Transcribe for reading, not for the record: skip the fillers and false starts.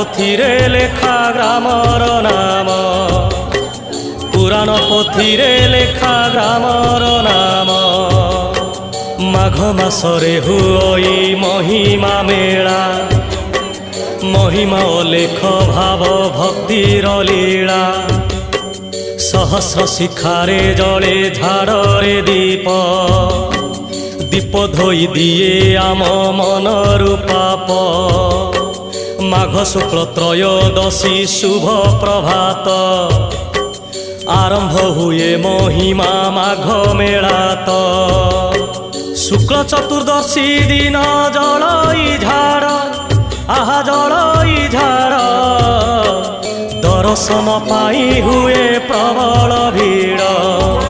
पोथिरे लेखा ग्रामर नाम पुराण पोथिरे लेखा ग्रामर नाम माघ मासरे हुई महिमा मेला महिमा लेख भाव भक्तिर लीला सहस्र शिखारे जले झाड़े दीप दीप धोई दिए आम मनर पाप माघ शुक्ल त्रयोदशी शुभ प्रभात आरंभ हुए महिमा माघ मेला तो शुक्ल चतुर्दशी दिन जलई झाड़ आहा जलई झाड़ दर्शन पाई हुए प्रबल भीड़